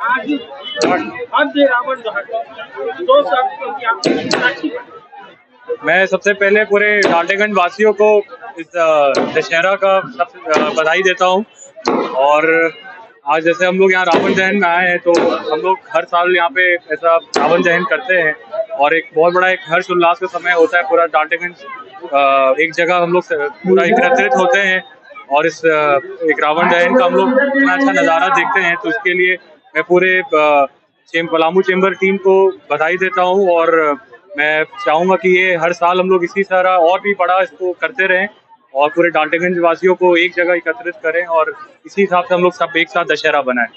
आज भव्य रावण दहन 2 शब्दों की आप साक्षी बने। मैं सबसे पहले पूरे डाल्टनगंज वासियों को इस दशहरा का बधाई देता हूँ। और आज जैसे हम लोग यहाँ रावण दहन में आए हैं, तो हम लोग हर साल यहाँ पे ऐसा रावण दहन करते हैं और एक बहुत बड़ा एक हर्ष उल्लास का समय होता है। पूरा डाल्टनगंज एक जगह हम लोग पूरा एकत्रित होते हैं और इस एक रावण दहन का हम लोग इतना अच्छा नज़ारा देखते हैं। तो इसके लिए मैं पूरे पलामू चेंबर टीम को बधाई देता हूँ और मैं चाहूँगा कि ये हर साल हम लोग इसी तरह और भी बड़ा इसको करते रहें और पूरे डाल्टनगंज वासियों को एक जगह एकत्रित करें और इसी हिसाब से हम लोग सब एक साथ दशहरा बनाएं।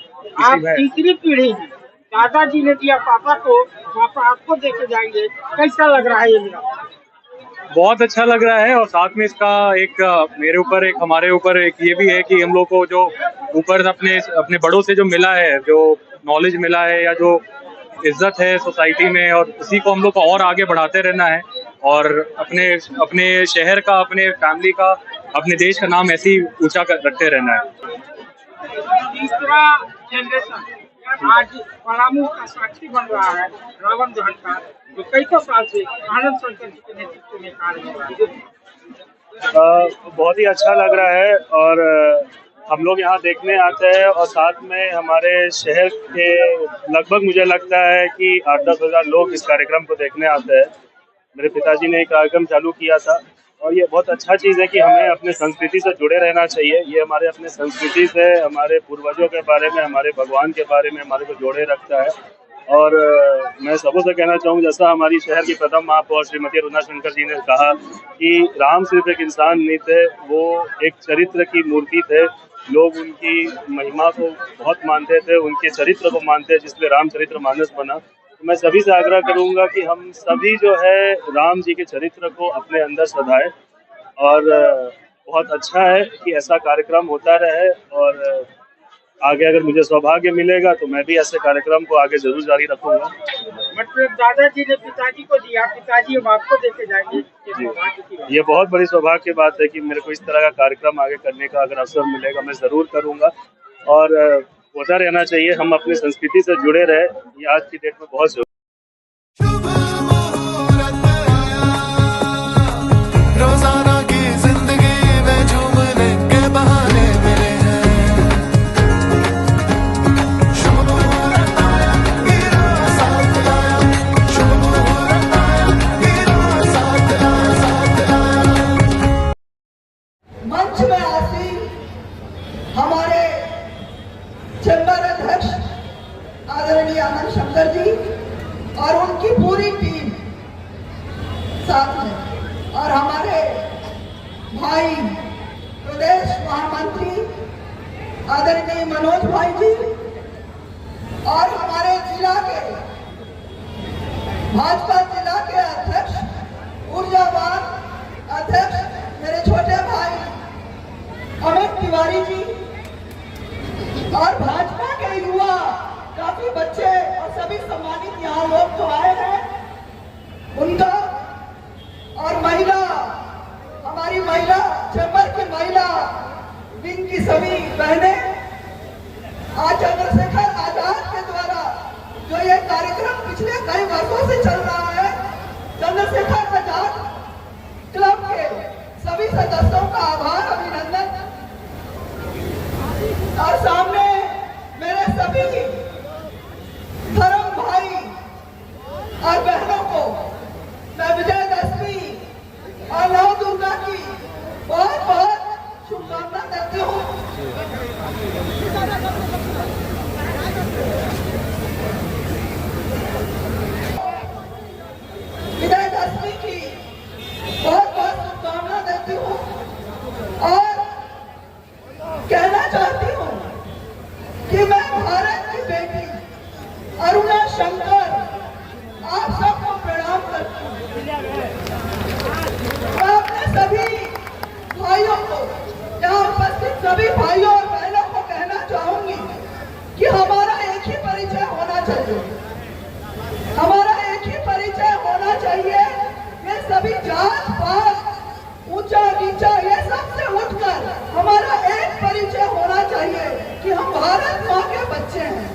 आप तीसरी पीढ़ी है, दादाजी ने दिया पापा को, पापा आपको देके जाएंगे, कैसा लग रहा है ये मेरा? बहुत अच्छा लग रहा है। और साथ में इसका एक मेरे ऊपर एक हमारे ऊपर एक ये भी है कि हम लोग को जो ऊपर अपने बड़ों से जो मिला है, जो नॉलेज मिला है या जो इज्जत है सोसाइटी में, और उसी को हम लोग को और आगे बढ़ाते रहना है और अपने शहर का, अपने फैमिली का, अपने देश का नाम ऐसे ही ऊंचा रखते रहना है। तीसरा जनरेशन आज पलामू का साक्षी बन रहा है रावण दहन का, जो कई साल से आनंद शंकर जी के नेतृत्व में कार्य हो रहा है। बहुत ही अच्छा लग रहा है और हम लोग यहाँ देखने आते हैं और साथ में हमारे शहर के लगभग मुझे लगता है कि 8-10 हज़ार लोग इस कार्यक्रम को देखने आते हैं। मेरे पिताजी ने एक कार्यक्रम चालू किया था और ये बहुत अच्छा चीज़ है कि हमें अपने संस्कृति से जुड़े रहना चाहिए। ये हमारे अपने संस्कृति से, हमारे पूर्वजों के बारे में, हमारे भगवान के बारे में हमारे को जोड़े रखता है। और मैं सबों से कहना चाहूँ, जैसा हमारी शहर की प्रथम महापौर श्रीमती अरुणा शंकर जी ने कहा कि राम सिर्फ एक इंसान नहीं थे, वो एक चरित्र की मूर्ति थे। लोग उनकी महिमा को बहुत मानते थे, उनके चरित्र को मानते, जिसलिए रामचरितमानस बना। तो मैं सभी से आग्रह करूंगा कि हम सभी जो है राम जी के चरित्र को अपने अंदर सधाएं और बहुत अच्छा है कि ऐसा कार्यक्रम होता रहे और आगे अगर मुझे सौभाग्य मिलेगा तो मैं भी ऐसे कार्यक्रम को आगे जरूर जारी रखूंगा। मतलब दादाजी ने पिताजी को दिया, पिताजी अब आपको देके जाएंगे। ये बहुत बड़ी सौभाग्य की बात है कि मेरे को इस तरह का कार्यक्रम आगे करने का अगर अवसर मिलेगा मैं जरूर करूंगा और होता रहना चाहिए। हम अपनी संस्कृति से जुड़े रहे, ये आज की डेट में बहुत जरूरी। मंच में आसीन हमारे चेंबर अध्यक्ष आदरणीय आनंद शंकर जी और उनकी पूरी टीम साथ में, और हमारे भाई प्रदेश महामंत्री आदरणीय मनोज भाई जी और हमारे जिला के भाजपा जिला के अध्यक्ष, ऊर्जावान अध्यक्ष मेरे छोटे भाई अमित तिवारी जी और भाजपा के युवा काफी बच्चे और सभी सम्मानित यहाँ लोग जो आए हैं उनका, और महिला, हमारी महिला चैंबर की महिला विंग की सभी बहनें, आज चंद्रशेखर आजाद के द्वारा जो ये कार्यक्रम पिछले कई वर्षों से चल रहा है, चंद्रशेखर आजाद क्लब के सभी सदस्यों का आभार, अभिनंदन। और सामने मेरे सभी धर्म भाई और बहनों को मैं विजयदशमी और नव दुर्गा की बहुत बहुत शुभकामना देती हूँ। विजयदशमी की बहुत बहुत शुभकामना देती हूँ और कहना चाहती हूँ कि मैं भारत की बेटी अरुणा शंकर आप सबको प्रणाम करती हूँ। मैं अपने सभी भाइयों को, यहाँ उपस्थित सभी भाइयों और बहनों को कहना चाहूंगी कि हमारा एक ही परिचय होना चाहिए, हमारा एक ही परिचय होना चाहिए। ये सभी जात पात, ऊंचा नीचा, ये सबसे उठकर हमारा एक परिचय होना चाहिए कि हम भारत माँ के बच्चे हैं।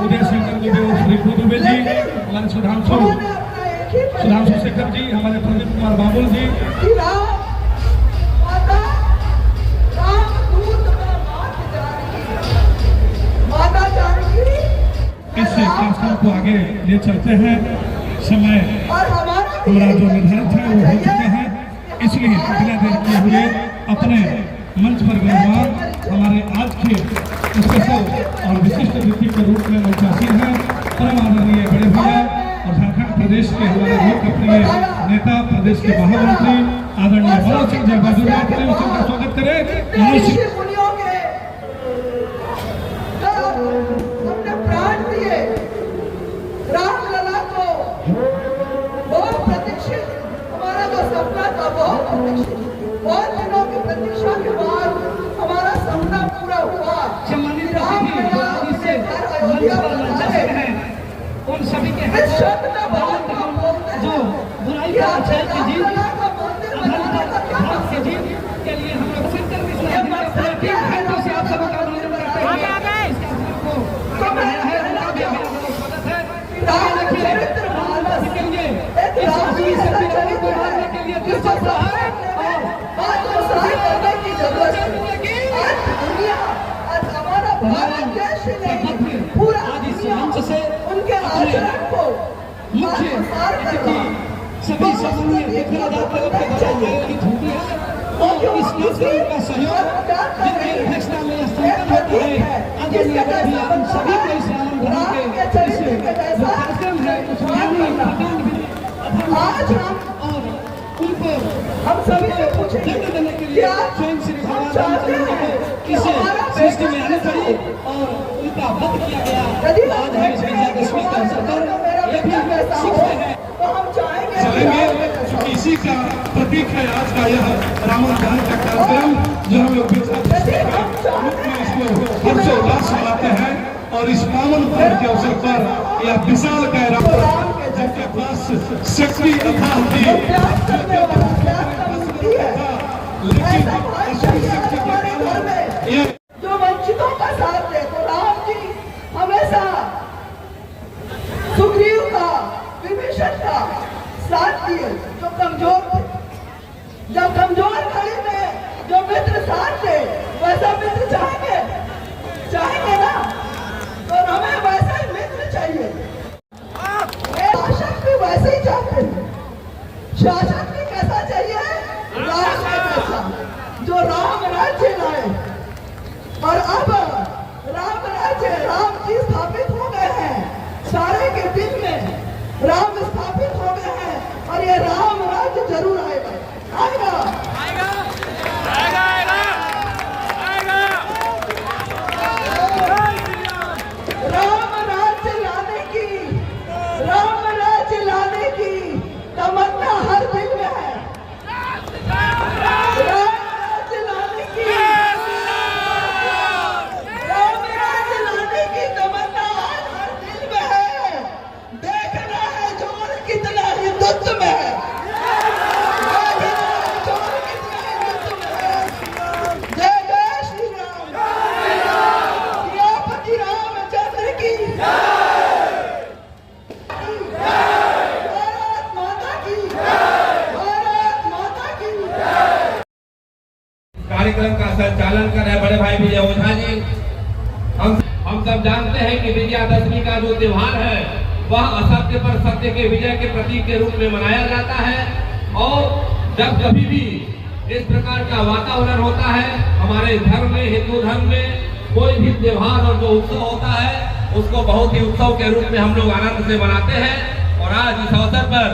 उदय शंकर दुबे और रिपु दुबे जी, हमारे सुधांशु शेखर जी, हमारे प्रदीप कुमार बाबुल जी, इस कार्यक्रम को आगे ले चलते हैं। समय पूरा जो निर्धारित है वो हो चुके हैं, इसलिए बिना देर किए हुए अपने मंच पर विराजमान हमारे आज के स्पेशल और विशिष्ट अतिथि के रूप में मंचासीन हैं परम आदरणीय बड़े भैया और झारखंड प्रदेश के हमारे लोकप्रिय नेता, प्रदेश के महामंत्री आदरणीय मनोज सिंह जी बाजू का स्वागत करें। मनोज सिंह प्राण दिए रामलला को, बहुत प्रतीक्षित हमारा जो सपना था, बहुत प्रतीक्षित, बहुत दिनों की प्रतीक्षा के बाद हमारा सपना पूरा हुआ। उन सभी के जो बुराई का अच्छाई की जीत के जीत के लिए हम लोग सेंटर में से आप सबका अभिनंदन करते हैं। उनके आचरण को मुख्य सभी समूह देखना जाते हैं और इस कार्यक्रम का सहयोग जिनकी अध्यक्षता में स्थापित होता है आदरणीय हम सभी को इस आनंद भवन के जो कार्यक्रम है आज हम और उनको हम सभी से पूछे दंड देने के लिए स्वयं श्री भगवान रामचंद्र को इस सृष्टि में आने पड़ी और उनका वध किया गया। आज हम इस विजयादशमी का अवसर पर ये भी सीखते हैं तो हम चाहेंगे क्योंकि इसी का प्रतीक है आज का यह रावण दहन का कार्यक्रम जो हम लोग इसको हर्षोल्लास मनाते हैं और इस पावन पर्व के अवसर पर यह विशाल जिनके पास शक्ति अथाह थी लेकिन जो वंचितों का साथ दे, तो राम जी हमेशा सुग्रीव का, विभीषण का साथ दिए जो कमजोर थे। जब कमजोर घड़ी में जो मित्र साथ दे, वैसा मित्र चाहेंगे ना, तो हमें वैसा ही मित्र चाहिए। शासक भी वैसे ही चाहते हैं। शासक भी कैसा चाहिए? राम का जैसा, जो राम राज्य लाए। और अब राम राज्य, राम जी स्थापित हो गए हैं, सारे के दिल में राम स्थापित हो गए हैं और ये राम राज्य जरूर आएगा, आएगा, आएगा, आएगा, आएगा, राम राज्य लाने की तमन्ना हर दिल में है। राम राज्य लाने की तमन्ना हर दिल में है। देखना है जोर कितना हिंदुत्व में है, जोर कितना हिंदुत्व में है। जय जय श्री राम, सियापति रामचंद्र की, भारत माता की, भारत माता की। कार्यक्रम का संचालन कर रहे बड़े भाई विजय ओझा जी। हम सब जानते हैं कि विजयादशमी का जो त्योहार है वह असत्य पर सत्य के विजय के प्रतीक के रूप में मनाया जाता है। और जब कभी भी इस प्रकार का वातावरण होता है हमारे धर्म में, हिंदू धर्म में, कोई भी त्योहार और जो उत्सव होता है उसको बहुत ही उत्सव के रूप में हम लोग आनंद से मनाते हैं। और आज इस अवसर पर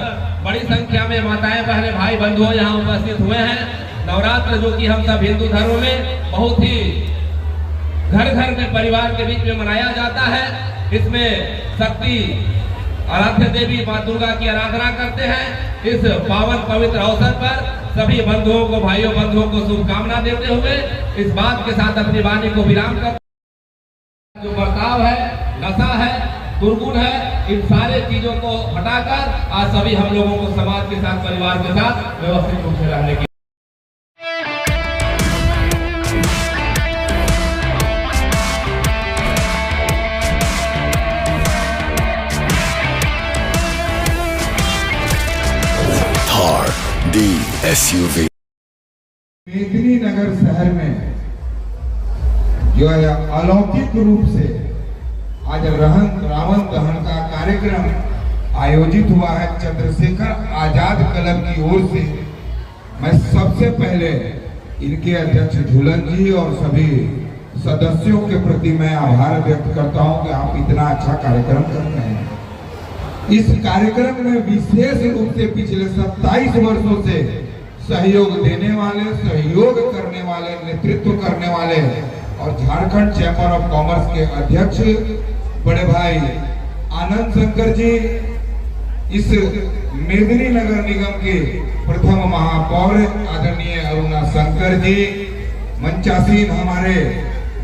बड़ी संख्या में माताएं, बहनें, भाई बंधुओं यहाँ उपस्थित हुए हैं। नवरात्र जो कि हम सब हिंदू धर्म में बहुत ही घर घर में परिवार के बीच में मनाया जाता है। इसमें शक्ति आराध्य देवी मां दुर्गा की आराधना करते हैं। इस पावन पवित्र अवसर पर सभी बंधुओं को, भाइयों बंधुओं को शुभकामना देते हुए इस बात के साथ अपनी वाणी को विराम करते हैं। जो बर्ताव है, नशा है, दुर्गुण है, इन सारे चीजों को हटाकर आज सभी हम लोगों को समाज के साथ, परिवार के साथ व्यवस्थित रूप से रहने की डी SUV। मेदिनीनगर शहर में जो है अलौकिक रूप से आज रावण दहन का कार्यक्रम आयोजित हुआ है चंद्रशेखर आजाद क्लब की ओर से। मैं सबसे पहले इनके अध्यक्ष झूलन जी और सभी सदस्यों के प्रति मैं आभार व्यक्त करता हूं कि आप इतना अच्छा कार्यक्रम कर रहे हैं। इस कार्यक्रम में विशेष रूप से पिछले 27 वर्षों से सहयोग देने वाले, सहयोग करने वाले, नेतृत्व करने वाले और झारखंड चैंबर ऑफ कॉमर्स के अध्यक्ष बड़े भाई आनंद शंकर जी, इस मेदिनीनगर निगम के प्रथम महापौर आदरणीय अरुणा शंकर जी, मंचासीन हमारे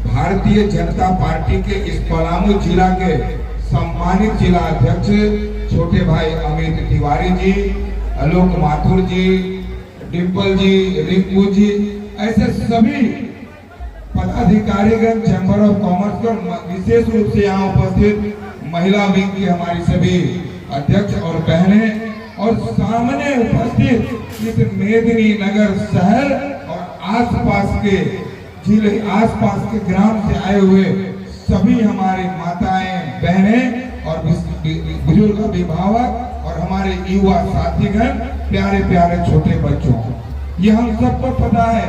भारतीय जनता पार्टी के इस पलामू जिला के सम्मानित जिला अध्यक्ष छोटे भाई अमित तिवारी जी, आलोक माथुर जी, डिम्पल जी, रिंकू जी, ऐसे सभी पदाधिकारीगण चैंबर ऑफ कॉमर्स और विशेष रूप से यहाँ उपस्थित महिला विंग की हमारी सभी अध्यक्ष और बहनें और सामने उपस्थित इस मेदिनीनगर शहर और आसपास के जिले, आसपास के ग्राम से आए हुए सभी हमारे माताएं, बहनें और बुजुर्ग अभिभावक और हमारे युवा साथीगण, प्यारे प्यारे छोटे बच्चों, ये हम सबको पता है,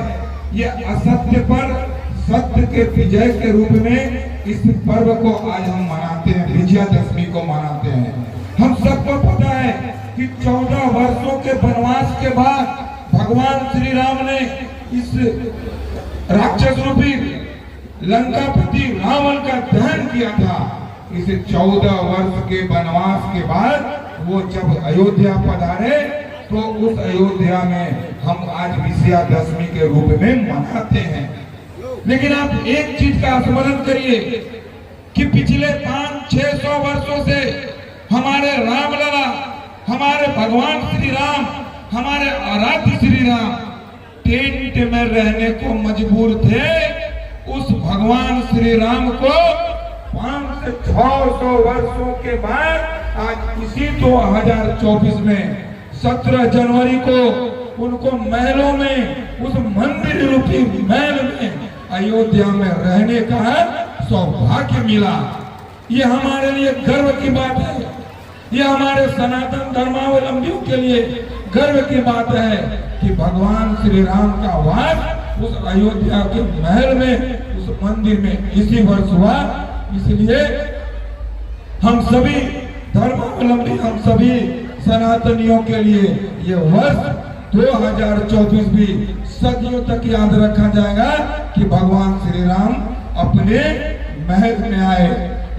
ये असत्य पर सत्य के विजय के रूप में इस पर्व को आज हम मनाते हैं, विजयादशमी को मनाते हैं। हम सबको पता है कि 14 वर्षों के वनवास के बाद भगवान श्री राम ने इस राक्षस रूपी लंकापति रावण का दहन किया था। इस 14 वर्ष के वनवास के बाद वो जब अयोध्या पधारे तो उस अयोध्या में हम आज विजयादशमी के रूप में मनाते हैं। लेकिन आप एक चीज का स्मरण करिए कि पिछले 500-600 वर्षों से हमारे रामलला, हमारे भगवान श्री राम, हमारे आराध्य श्री राम टेंट में रहने को मजबूर थे। उस भगवान श्री राम को 500 से 600 वर्षों के बाद आज इसी 2024 में 17 जनवरी को उनको महलों में, उस मंदिर रूपी महल में अयोध्या में रहने का सौभाग्य मिला। ये हमारे लिए गर्व की बात है, ये हमारे सनातन धर्मावलंबियों के लिए गर्व की बात है कि भगवान श्री राम का वास उस अयोध्या के महल में, उस मंदिर में इसी वर्ष हुआ। इसलिए हम सभी धर्मावलंबी, हम सभी सनातनियों के लिए ये वर्ष 2024 भी सदियों तक याद रखा जाएगा कि भगवान श्री राम अपने महल में आए।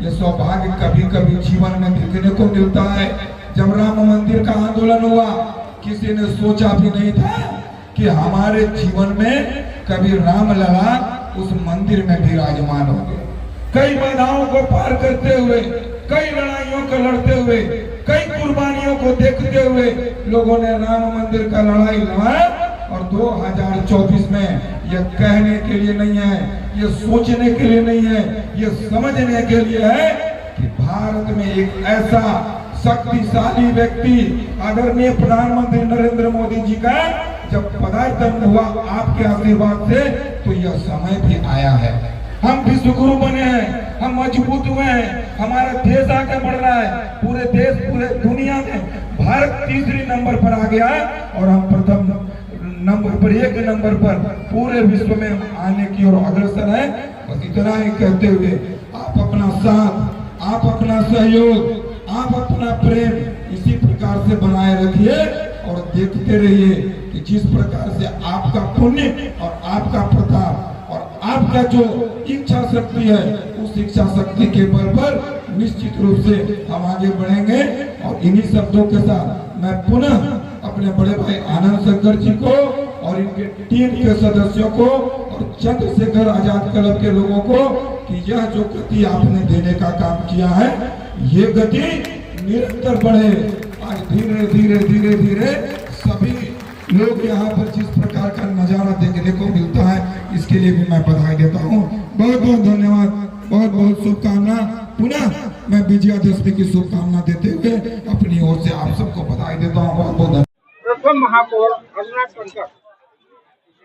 ये सौभाग्य कभी कभी जीवन में देखने को मिलता है। जब राम मंदिर का आंदोलन हुआ, किसी ने सोचा भी नहीं था कि हमारे जीवन में कभी रामलला उस मंदिर में विराजमान होंगे। कई बाधाओं को पार करते हुए, कई लड़ाइयों को लड़ते हुए, कई कुर्बानियों को देखते हुए लोगों ने राम मंदिर का लड़ाई लड़ा। और 2024 में यह कहने के लिए नहीं है, ये सोचने के लिए नहीं है, ये समझने के लिए है कि भारत में एक ऐसा शक्तिशाली व्यक्ति आदरणीय प्रधानमंत्री नरेंद्र मोदी जी का जब पदार्पण हुआ आपके आशीर्वाद से, तो यह समय भी आया है। हम विश्वगुरु बने हैं, हम मजबूत हुए हैं, हमारा देश आगे बढ़ रहा है। पूरे देश, पूरे दुनिया में भारत तीसरी नंबर पर आ गया और हम प्रथम नंबर पर, 1 नंबर पर पूरे विश्व में आने की ओर अग्रसर है। बस इतना ही कहते हुए आप अपना साथ, आप अपना सहयोग, आप अपना प्रेम इसी प्रकार से बनाए रखिए और देखते रहिए कि जिस प्रकार से आपका पुण्य और आपका प्रताप और आपका जो इच्छा शक्ति है, उस इच्छा शक्ति के बल पर निश्चित रूप से हम आगे बढ़ेंगे। और इन्हीं शब्दों के साथ मैं पुनः अपने बड़े भाई आनंद शंकर जी को और इनके टीम के सदस्यों को और चंद्रशेखर आजाद क्लब के लोगों को कि यह जो गति आपने देने का काम किया है, ये गति निरंतर बढ़े। आज धीरे धीरे धीरे धीरे सभी लोग यहाँ पर जिस प्रकार का नजारा देखने को मिलता है, इसके लिए भी मैं बधाई देता हूँ। बहुत बहुत धन्यवाद, बहुत बहुत शुभकामना। पुनः मैं विजयादशमी की शुभकामना देते हुए अपनी ओर से आप सबको बधाई देता हूँ। बहुत बहुत प्रथम महापौर अरुणा शंकर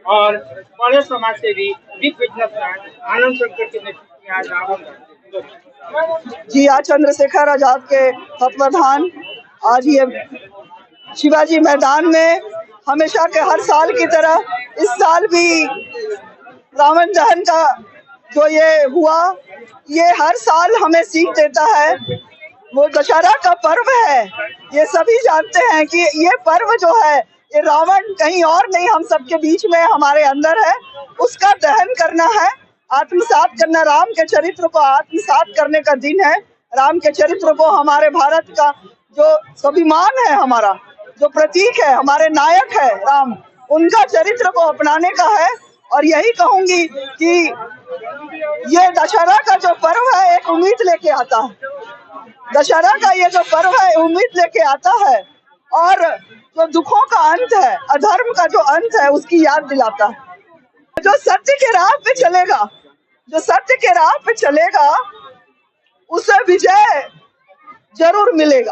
और बड़े समाज सेवी बिग बिजनेसमैन आनंद शंकर के नेतृत्व में आज रावण जी आज चंद्रशेखर आजाद के तत्वाधान आज ये शिवाजी मैदान में हमेशा के हर साल की तरह इस साल भी रावण दहन का जो ये हुआ, ये हर साल हमें सीख देता है। वो दशहरा का पर्व है, ये सभी जानते हैं कि ये पर्व जो है ये रावण कहीं और नहीं, हम सबके बीच में हमारे अंदर है, उसका दहन करना है, आत्मसात करना। राम के चरित्र को आत्मसात करने का दिन है। राम के चरित्र को, हमारे भारत का जो स्वाभिमान है, हमारा जो प्रतीक है, हमारे नायक है राम, उनका चरित्र को अपनाने का है। और यही कहूंगी कि ये दशहरा का जो पर्व है एक उम्मीद लेके आता है। दशहरा का ये जो पर्व है उम्मीद लेके आता है और जो दुखों का अंत है, अधर्म का जो अंत है, उसकी याद दिलाता है। जो सत्य के राह पे चलेगा, जो सत्य के राह पे चलेगा, उसे विजय जरूर मिलेगा।